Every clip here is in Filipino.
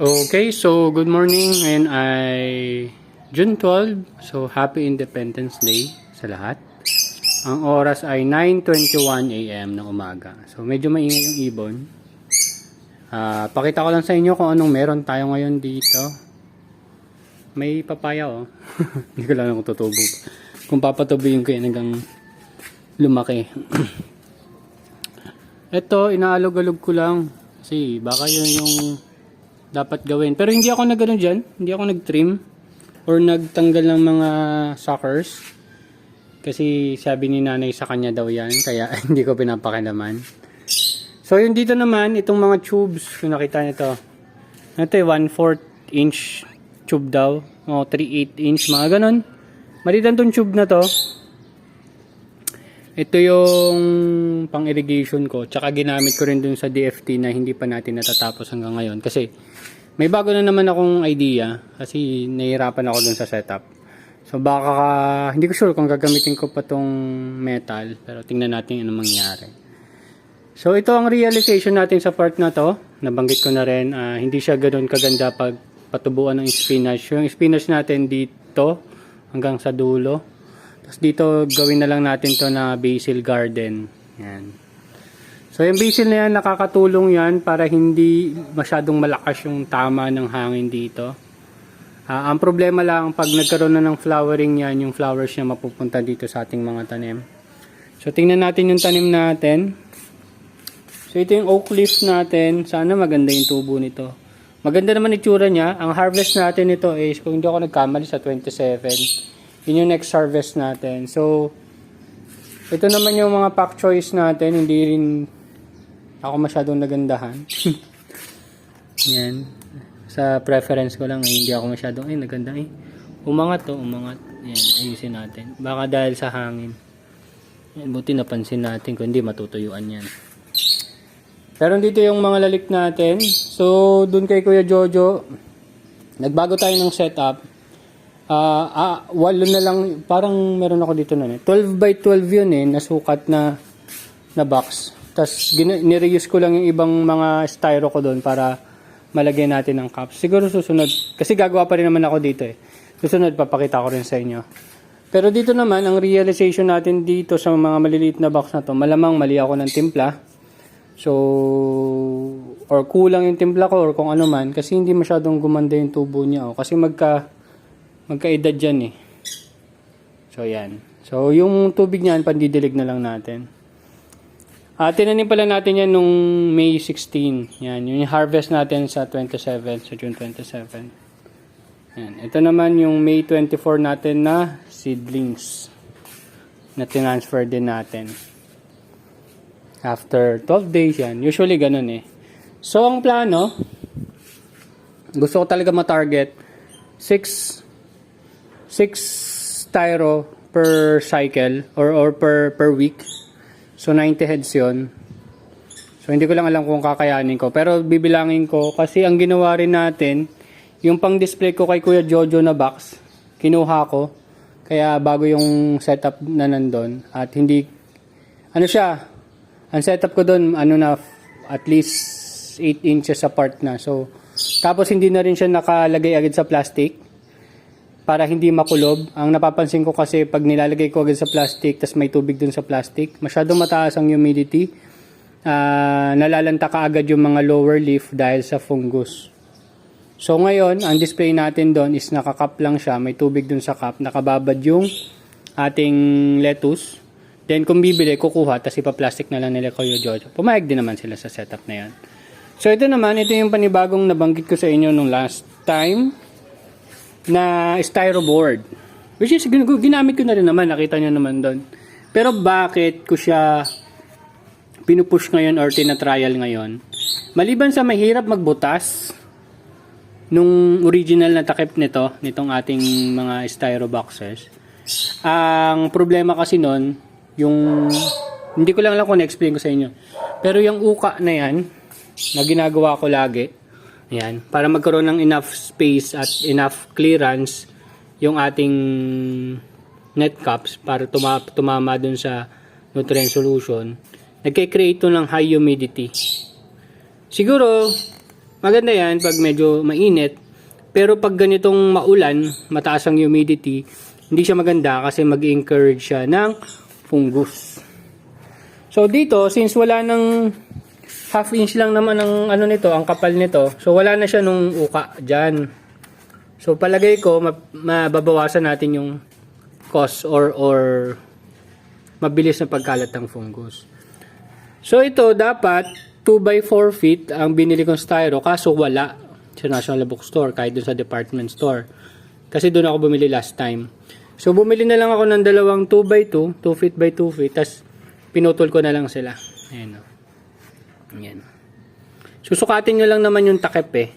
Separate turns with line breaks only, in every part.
Okay, so good morning and June 12. So happy Independence Day sa lahat. Ang oras ay 9:21 AM ng umaga. So medyo maingay yung ibon. Pakita ko lang sa inyo kung anong meron tayo ngayon dito. May papaya oh. Hindi ko lang kung tutubo. Kung papatubuin ko yan hanggang lumaki. Ito, inaalog-alog ko lang. Kasi baka yun yung dapat gawin. Pero hindi ako nag-ano dyan. Hindi ako nag-trim or nagtanggal ng mga suckers. Kasi sabi ni nanay sa kanya daw yan. Kaya hindi ko pinapakilaman. So yung dito naman, itong mga tubes. Kung nakita nyo ito. Ito 1/4 inch tube daw. O 3/8 inch. Mga ganon. Malitan tong tube na to. Ito yung pang irrigation ko. Tsaka ginamit ko rin dun sa DFT na hindi pa natin natatapos hanggang ngayon. Kasi may bago na naman akong idea. Kasi nahihirapan ako dun sa setup. So baka hindi ko sure kung gagamitin ko pa tong metal. Pero tingnan natin ano mangyari. So ito ang realization natin sa part na to. Nabanggit ko na rin. Hindi siya ganoon kaganda pag patubuan ng spinach. Yung spinach natin dito hanggang sa dulo. Tapos dito gawin na lang natin to na basil garden. Yan. So yung basil na yan, nakakatulong yan para hindi masyadong malakas yung tama ng hangin dito. Ang problema lang pag nagkaroon na ng flowering yan, yung flowers niya mapupunta dito sa ating mga tanim. So tingnan natin yung tanim natin. So ito yung oak leaf natin. Sana maganda yung tubo nito. Maganda naman itsura niya. Ang harvest natin ito is, kung hindi ako nagkamali, sa 27. Yun yung next harvest natin. So, ito naman yung mga pack choice natin. Hindi rin ako masyadong nagandahan. Yan. Sa preference ko lang, hindi ako masyadong, naganda umangat to, umangat. Yan, ayusin natin. Baka dahil sa hangin. Yan, buti napansin natin kung hindi matutuyuan yan. Pero dito yung mga lalik natin. So, dun kay Kuya Jojo, nagbago tayo ng setup. Walo na lang, parang meron ako dito na 12 by 12 yun nasukat na box. Tapos nireuse ko lang yung ibang mga styro ko doon para malagyan natin ng cups. Siguro susunod, kasi gagawa pa rin naman ako dito Susunod papakita ko rin sa inyo. Pero dito naman, ang realization natin dito sa mga maliliit na box na to, malamang mali ako ng timpla. So, or kulang yung timpla ko or kung ano man, kasi hindi masyadong gumanda yung tubo niya. Kasi magkaedad dyan So yan. So yung tubig niyan pandidilig na lang natin. Tinanim pala natin yan nung May 16. Yan. Yung harvest natin sa 27. Sa June 27. Yan. Ito naman yung May 24 natin na seedlings. Na transfer din natin. After 12 days yan. Usually ganun So ang plano, gusto ko talaga ma-target 6 styro per cycle or per week. So 90 heads yun. So hindi ko lang alam kung kakayanin ko. Pero bibilangin ko kasi ang ginawa rin natin, yung pang display ko kay Kuya Jojo na box, kinuha ko. Kaya bago yung setup na nandun. At hindi, ang setup ko dun, at least 8 inches apart na. So, tapos hindi na rin siya nakalagay agad sa plastic. Para hindi makulob. Ang napapansin ko kasi pag nilalagay ko agad sa plastic tas may tubig dun sa plastic, masyadong mataas ang humidity. Nalalanta ka agad yung mga lower leaf dahil sa fungus. So ngayon, ang display natin doon is nakakap lang siya, may tubig dun sa cup, nakababad yung ating lettuce. Then kung bibili, kukuha, tas ipa-plastic na lang nila Kuya Jojo. Pumayag din naman sila sa setup na yan. So ito naman, ito yung panibagong nabanggit ko sa inyo nung last time na styro board, which is ginamit ko na rin naman, nakita nyo naman doon. Pero bakit ko siya pinupush ngayon or tinatrial ngayon? Maliban sa mahirap magbutas nung original na takip nitong ating mga styro boxes, ang problema kasi nun, yung hindi ko lang alam kung na-explain ko sa inyo, pero yung uka na yan na ginagawa ko lagi, yan, para magkaroon ng enough space at enough clearance yung ating net cups para tumama dun sa nutrient solution, nagkikreate ng high humidity. Siguro maganda yan pag medyo mainit. Pero pag ganitong maulan, mataas ang humidity, hindi siya maganda kasi mag-encourage siya ng fungus. So dito, since wala nang half inch lang naman ang ano nito, ang kapal nito, so wala na siya nung uka dyan. So palagay ko, mababawasan natin yung cost or mabilis na pagkalat ng fungus. So ito dapat 2x4 feet ang binili kong styro, kaso wala sa National Bookstore, kahit dun sa department store. Kasi doon ako bumili last time. So bumili na lang ako ng dalawang 2x2, 2 feet by 2 feet, tas pinutol ko na lang sila. Ayan o. Ayan. Susukatin nyo lang naman yung takip eh.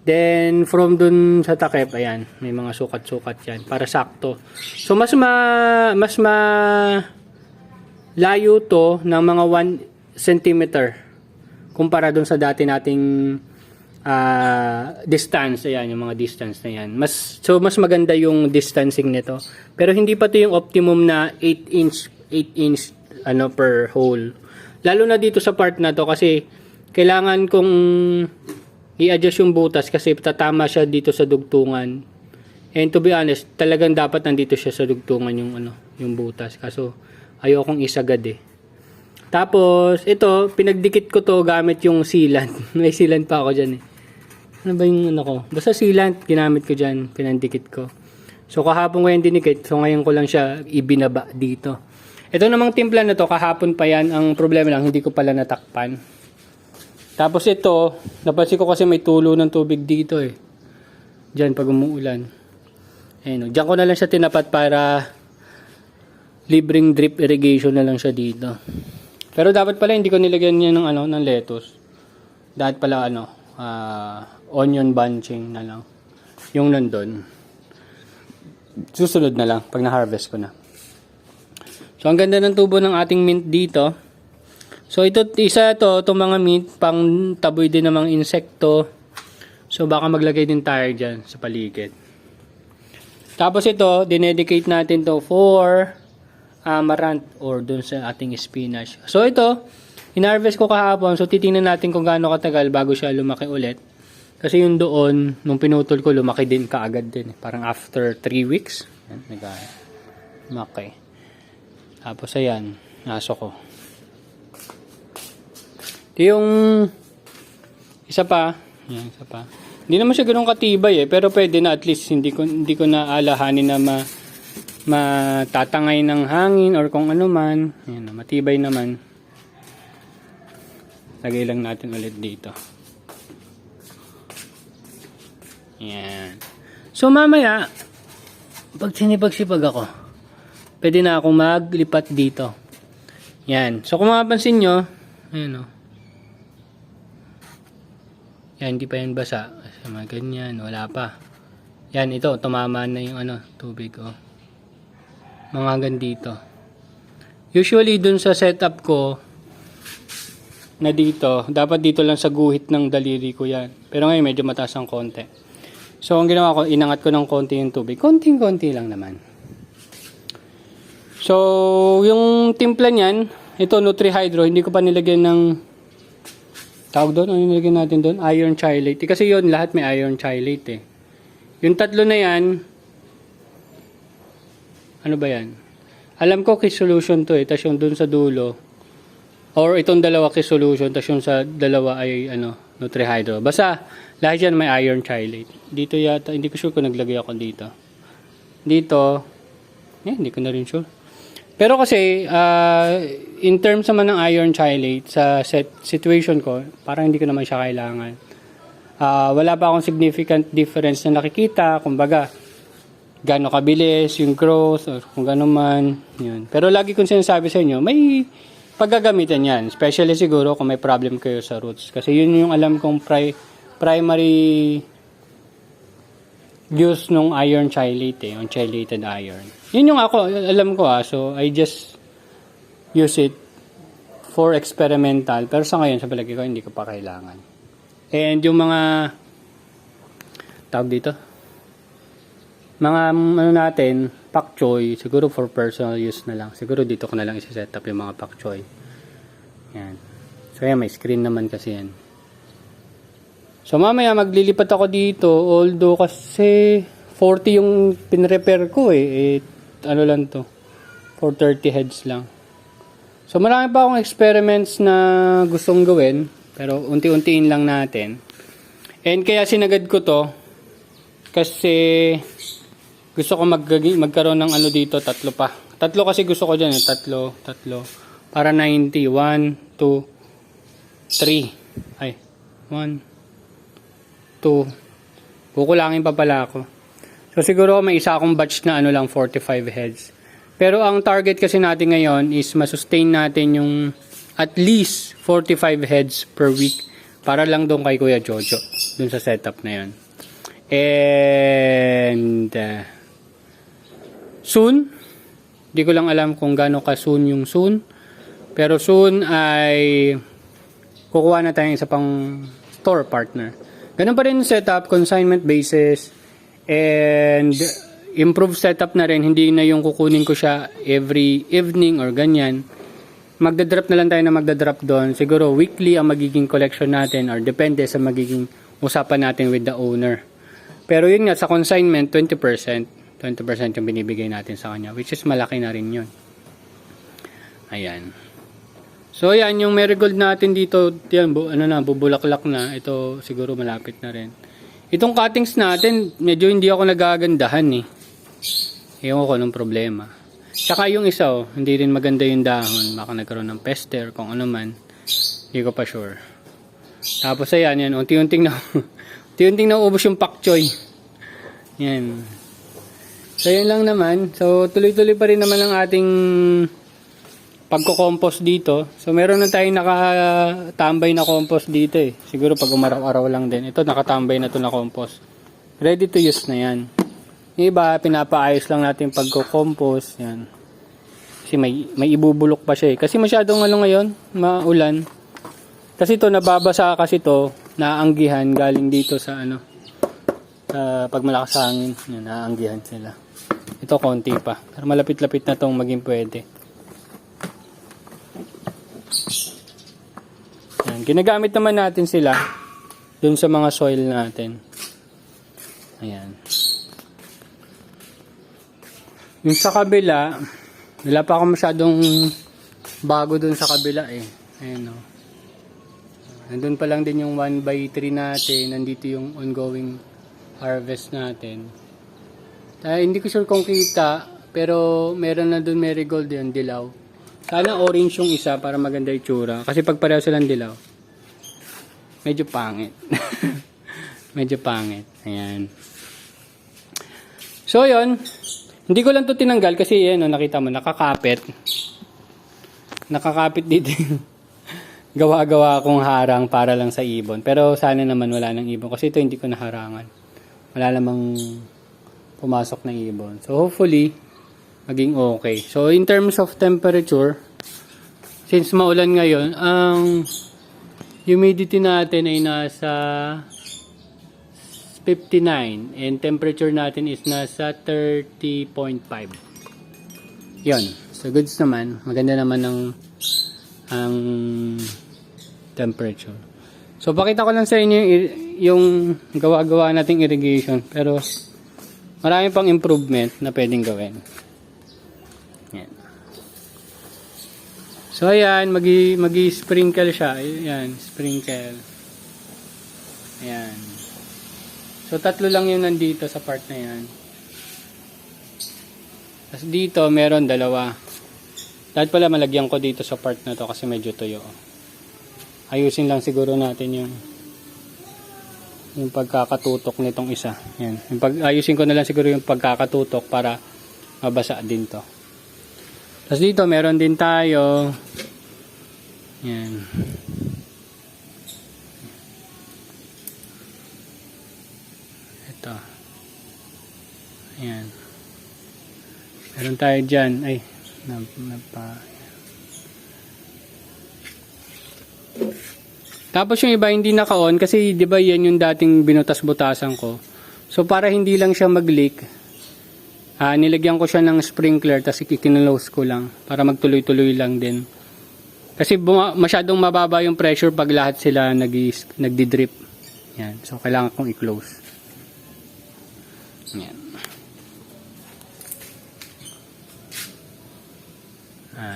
Then from dun sa takip, ayan, may mga sukat-sukat yan para sakto. So mas layo to ng mga 1 cm kumpara dun sa dati nating distance. Ayan, yung mga distance na yan. Mas maganda yung distancing nito. Pero hindi pa to yung optimum na 8 inch ano per hole. Lalo na dito sa part na to kasi kailangan kong i-adjust yung butas kasi tatama siya dito sa dugtungan. And to be honest, talagang dapat nandito siya sa dugtungan yung butas. Kaso ayokong isagad eh. Tapos ito, pinagdikit ko to gamit yung sealant. May sealant pa ako dyan eh. Ano ba yung ko? Basta sealant ginamit ko dyan, pinandikit ko. So kahapon ko yung dinikit, so ngayon ko lang siya ibinaba dito. Ito namang timpla na to, kahapon pa yan. Ang problema lang, hindi ko pala natakpan. Tapos ito, napansin ko kasi may tulo ng tubig dito eh. Diyan pag umuulan. Ayun, diyan ko na lang siya tinapat para libreng drip irrigation na lang siya dito. Pero dapat pala hindi ko nilagyan niya ng lettuce. Dapat pala onion bunching na lang. Yung nandun. Susunod na lang pag na-harvest ko na. So, ang ganda ng tubo ng ating mint dito. So, itong mga mint, pang taboy din ng mga insekto. So, baka maglagay din tayo dyan sa paligid. Tapos ito, dinedicate natin to for amaranth or dun sa ating spinach. So, ito, in-harvest ko kahapon. So, titingnan natin kung gaano katagal bago siya lumaki ulit. Kasi yung doon, nung pinutol ko, lumaki din kaagad din. Parang after 3 weeks. Yan, lumaki. Tapos ayan, naso ko. Ito yung isa pa. Yan, isa pa. Hindi naman siya ganoong katibay eh, pero pwede na at least hindi ko na alahanin na matatangay ng hangin or kung ano man. Yan, matibay naman. Lagay lang natin ulit dito. Yan. So mamaya, pag sinipagsipag ako, pwede na akong maglipat dito. Yan. So kung mapapansin nyo, ayan o. Yan, hindi pa yan basa. Kasi mga ganyan, wala pa. Yan, ito, tumama na yung tubig o. Mga hanggang dito. Usually, dun sa setup ko, na dito, dapat dito lang sa guhit ng daliri ko yan. Pero ngayon, medyo mataas ang konti. So, ang ginawa ko, inangat ko ng konti yung tubig. Konting-konti lang naman. So, yung timpla niyan, ito Nutri-Hydro, hindi ko pa nilagyan ng tawag doon, ano nilagyan natin doon? Iron chelate. Kasi yun, lahat may iron chelate eh. Yung tatlo na yan, ano ba yan? Alam ko Kiss Solution to eh, tas yung doon sa dulo, or itong dalawa Kiss Solution, tas yung sa dalawa ay Nutri-Hydro. Basta, lahat yan may iron chelate. Dito yata, hindi ko sure kung naglagay ako dito. Dito, hindi ko na rin sure. Pero kasi, in terms naman ng iron chelate, sa situation ko, parang hindi ko naman siya kailangan. Wala pa akong significant difference na nakikita, kumbaga, gaano kabilis yung growth, or kung gano'n man, yun. Pero lagi kong sinasabi sa inyo, may paggagamitan yan. Especially siguro kung may problem kayo sa roots. Kasi yun yung alam kong primary use nung iron chelate yung chelated iron. Yun yung alam ko so I just use it for experimental, pero sa ngayon sa palagi ko hindi ko pa kailangan. And yung mga tawag dito, mga natin, pak choy, siguro for personal use na lang. Siguro dito ko na lang i-set up yung mga pak choy. Yan. So yan, may screen naman kasi yan. So mamaya maglilipat ako dito, although kasi 40 yung pinrepair ko ano lang to, 430 heads lang. So marami pa akong experiments na gustong gawin, pero unti-untiin lang natin. And kaya sinagad ko to, kasi gusto ko magkaroon ng ano dito, tatlo pa. Tatlo kasi gusto ko dyan tatlo. Para 90, 1, 2, 3. Ay, 1, 2. Kukulangin pa pala ako. So siguro may isa akong batch na ano lang 45 heads. Pero ang target kasi natin ngayon is masustain natin yung at least 45 heads per week para lang doon kay Kuya Jojo, doon sa setup na yun. And soon, di ko lang alam kung gaano ka soon yung soon, pero soon ay kukuha na tayong isa pang store partner. Ganun pa rin yung setup, consignment basis, and improve setup na rin. Hindi na yung kukunin ko siya every evening or ganyan. Magdadrop na lang tayo na magdadrop doon. Siguro weekly ang magiging collection natin or depende sa magiging usapan natin with the owner. Pero yun nga, sa consignment, 20% yung binibigay natin sa kanya, which is malaki na rin yun. Ayan. So yan, yung marigold natin dito, yan, bubulaklak na. Ito siguro malapit na rin. Itong cuttings natin, medyo hindi ako nagagandahan Ewan ko nung problema. Tsaka yung isa, hindi rin maganda yung dahon. Baka nagkaroon ng pester, kung ano man. Hindi ko pa sure. Tapos ayan, unti-unting naubos yung pak choy. Yan. So yun lang naman. So tuloy-tuloy pa rin naman ang ating pagko-compost dito. So meron na tayong nakatambay na compost dito Siguro pag umaraw-araw lang din. Ito nakatambay na to na compost. Ready to use na yan. Yung iba, pinapaayos lang natin pagko-compost. Yan. Kasi may ibubulok pa siya Kasi masyadong ngayon, maulan. Kasi to nababasa kasi to, naanggihan galing dito sa pag malakas hangin. Yan, naanggihan sila. Ito konti pa. Pero malapit-lapit na tong maging pwede. Yan. Ginagamit naman natin sila dun sa mga soil natin. Ayan. Yung sa kabila, wala pa ako masyadong bago dun sa kabila Ayan Nandun pa lang din yung 1/3 natin. Nandito yung ongoing harvest natin. Hindi ko sure kung kita, pero meron na dun marigold yung dilaw. Sana orange yung isa para maganda yung tsura. Kasi pag pareho silang dilaw, medyo pangit. Medyo pangit. Ayan. So, yun. Hindi ko lang to tinanggal kasi nakita mo, nakakapit. Nakakapit dito gawa-gawa akong harang para lang sa ibon. Pero sana naman wala ng ibon kasi ito hindi ko naharangan. Wala namang pumasok ng ibon. So hopefully maging okay. So in terms of temperature, since maulan ngayon, ang humidity natin ay nasa 59 and temperature natin is nasa 30.5. Yun. So goods naman. Maganda naman ang temperature. So pakita ko lang sa inyo yung gawa-gawa nating irrigation, pero marami pang improvement na pwedeng gawin. Yan. So ayan, magi-sprinkle siya. Ayan, sprinkle. Ayan. So tatlo lang yung nandito sa part na yan. Tapos dito meron dalawa. Dahil pala malagyan ko dito sa part na to kasi medyo tuyo. Ayusin lang siguro natin yung pagkakatutok nitong isa. Yan. Ayusin ko na lang siguro yung pagkakatutok para mabasa din to. Tapos dito meron din tayo. Yan. Ito. Ayan. Meron tayo dyan. Ay. Tapos yung iba hindi naka-on kasi 'di ba yan yung dating binutas-butasan ko. So para hindi lang siya mag-leak, nilagyan ko siya ng sprinkler tapos ikinulose ko lang para magtuloy-tuloy lang din. Kasi masyadong mababa yung pressure pag lahat sila nagdi-drip. Yan. So, kailangan kong i-close. Yan.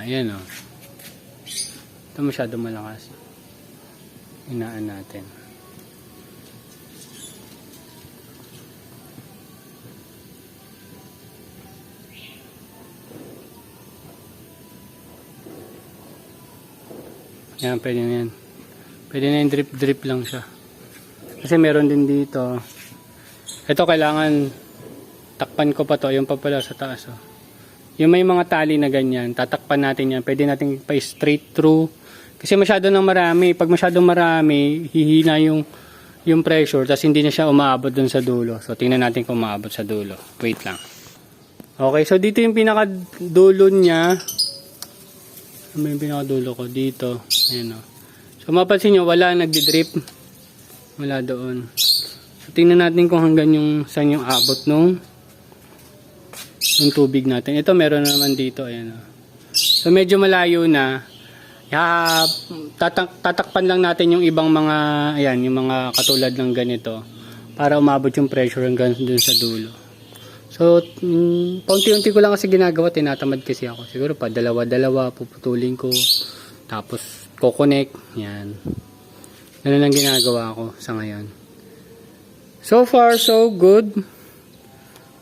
Yan o. Ito masyado malakas. Hinaan natin. Yan, pwede na yan. Pwede na yung drip lang siya. Kasi meron din dito. Ito kailangan takpan ko pa to. Yung pa pala sa taas. Oh. Yung may mga tali na ganyan, tatakpan natin yan. Pwede natin pa-straight through. Kasi masyado nang marami. Pag masyadong marami, hihina yung pressure. Tapos hindi na siya umaabot dun sa dulo. So, tingnan natin kung umaabot sa dulo. Wait lang. Okay, so dito yung pinakadulo niya. Ano yung pinakadulo ko? Dito. Ayan o. So, mapansin nyo, wala nagdi-drip. Wala doon. So, tingnan natin kung hanggang saan yung abot yung tubig natin. Ito, meron naman dito. Ayan o. So, medyo malayo na. Tatakpan lang natin yung ibang mga, ayan, yung mga katulad ng ganito. Para umabot yung pressure hanggang dun sa dulo. So, paunti-unti ko lang kasi ginagawa, tinatamad kasi ako. Siguro pa dalawa-dalawa, puputulin ko. Tapos, kukonek. Yan. Ganun ang ginagawa ko sa ngayon. So far, so good.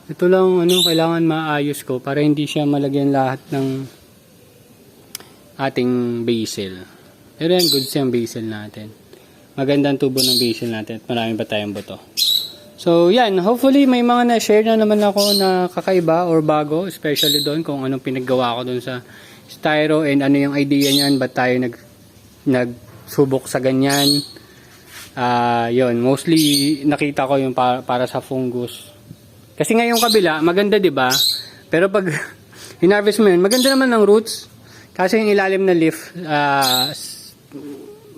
Ito lang, kailangan maayos ko para hindi siya malagyan lahat ng ating basil. Pero yan, good siyang basil natin. Magandang tubo ng basil natin at marami pa tayong buto. So, yan. Hopefully, may mga na-share na naman ako na kakaiba or bago. Especially doon kung anong pinaggawa ko doon sa styro and ano yung idea niyan. Ba't tayo nagsubok sa ganyan. Yun. Mostly, nakita ko yung para sa fungus. Kasi ngayong kabila, maganda 'di ba? Pero pag hinarvest mo yun, maganda naman ng roots. Kasi yung ilalim na leaf,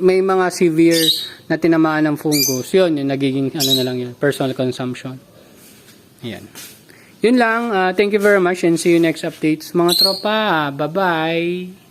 may mga severe na tinamaan ng fungus. Yun, yung nagiging na lang yun, personal consumption. Ayan. Yun lang. Thank you very much and see you next updates mga tropa. Bye-bye!